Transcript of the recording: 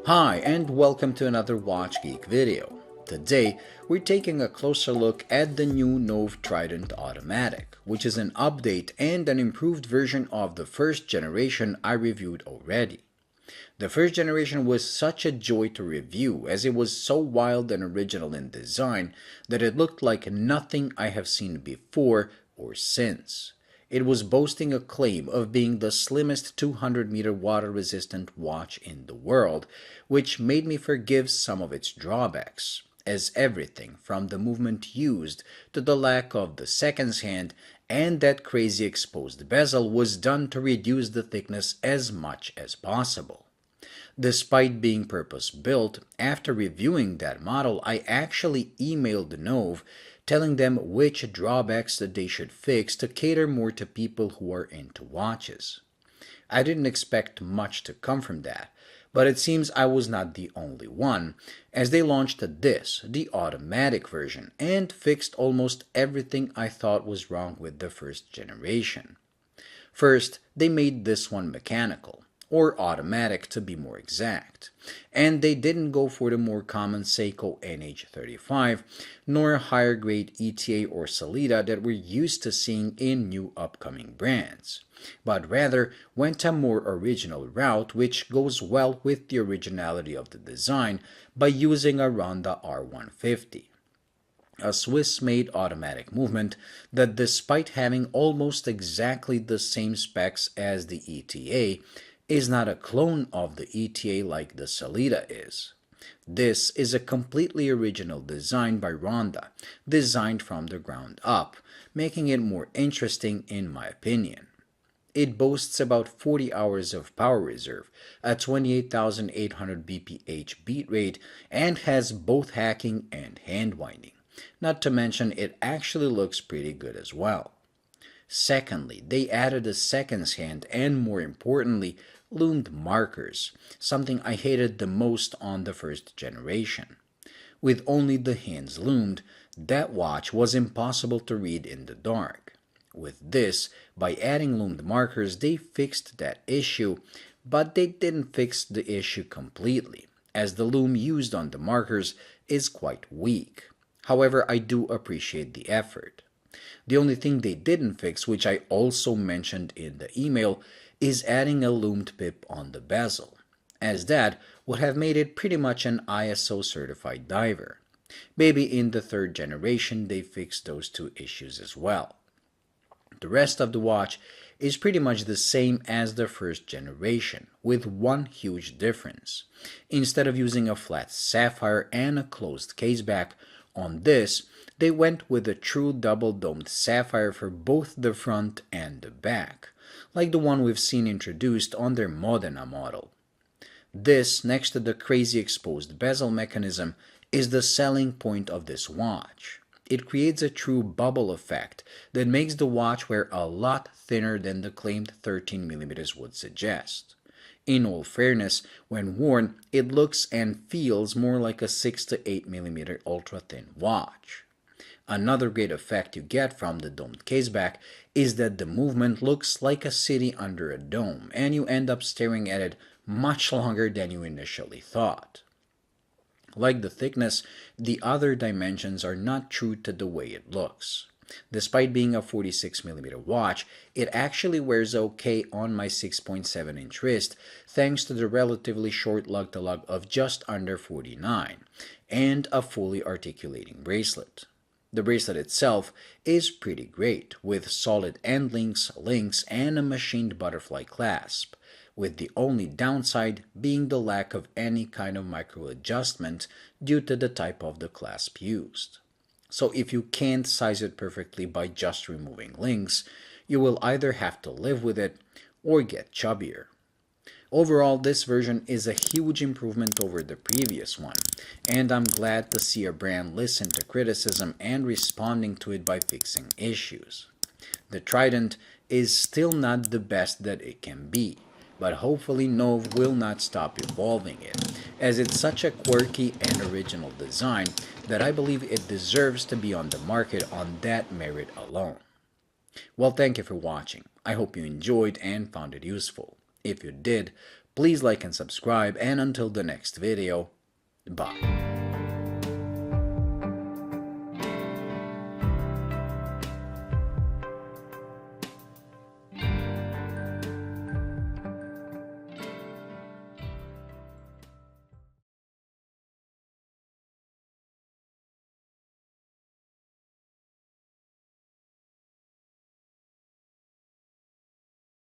Hi and welcome to another Watch Geek video. Today, we're taking a closer look at the new NOVE Trident Automatic, which is an update and an improved version of the first generation I reviewed already. The first generation was such a joy to review as it was so wild and original in design that it looked like nothing I have seen before or since. It was boasting a claim of being the slimmest 200-meter water-resistant watch in the world, which made me forgive some of its drawbacks, as everything from the movement used to the lack of the seconds hand and that crazy exposed bezel was done to reduce the thickness as much as possible. Despite being purpose-built, after reviewing that model, I actually emailed NOVE telling them which drawbacks that they should fix to cater more to people who are into watches. I didn't expect much to come from that, but it seems I was not the only one, as they launched the automatic version, and fixed almost everything I thought was wrong with the first generation. First, they made this one mechanical, or automatic to be more exact, and they didn't go for the more common Seiko NH35, nor higher grade ETA or Sellita that we're used to seeing in new upcoming brands, but rather went a more original route which goes well with the originality of the design by using a Ronda R150. A Swiss-made automatic movement that, despite having almost exactly the same specs as the ETA, is not a clone of the ETA like the Sellita is. This is a completely original design by Ronda, designed from the ground up, making it more interesting in my opinion. It boasts about 40 hours of power reserve, a 28,800 bph beat rate, and has both hacking and hand winding. Not to mention it actually looks pretty good as well. Secondly, they added a seconds hand and, more importantly, loomed markers, something I hated the most on the first generation. With only the hands loomed, that watch was impossible to read in the dark. With this, by adding loomed markers, they fixed that issue, but they didn't fix the issue completely, as the loom used on the markers is quite weak. However, I do appreciate the effort. The only thing they didn't fix, which I also mentioned in the email, is adding a loomed pip on the bezel, as that would have made it pretty much an ISO certified diver. Maybe in the third generation they fixed those two issues as well. The rest of the watch is pretty much the same as the first generation, with one huge difference. Instead of using a flat sapphire and a closed caseback, on this, they went with a true double-domed sapphire for both the front and the back, like the one we've seen introduced on their Modena model. This, next to the crazy exposed bezel mechanism, is the selling point of this watch. It creates a true bubble effect that makes the watch wear a lot thinner than the claimed 13mm would suggest. In all fairness, when worn, it looks and feels more like a 6 to 8mm ultra-thin watch. Another great effect you get from the domed caseback is that the movement looks like a city under a dome, and you end up staring at it much longer than you initially thought. Like the thickness, the other dimensions are not true to the way it looks. Despite being a 46mm watch, it actually wears okay on my 6.7-inch wrist thanks to the relatively short lug-to-lug of just under 49 and a fully articulating bracelet. The bracelet itself is pretty great, with solid end links, and a machined butterfly clasp, with the only downside being the lack of any kind of micro adjustment due to the type of the clasp used. So if you can't size it perfectly by just removing links, you will either have to live with it or get chubbier. Overall, this version is a huge improvement over the previous one, and I'm glad to see a brand listen to criticism and responding to it by fixing issues. The Trident is still not the best that it can be, but hopefully NOVE will not stop evolving it, as it's such a quirky and original design that I believe it deserves to be on the market on that merit alone. Well, thank you for watching. I hope you enjoyed and found it useful. If you did, Please like and subscribe, and until the next video, bye.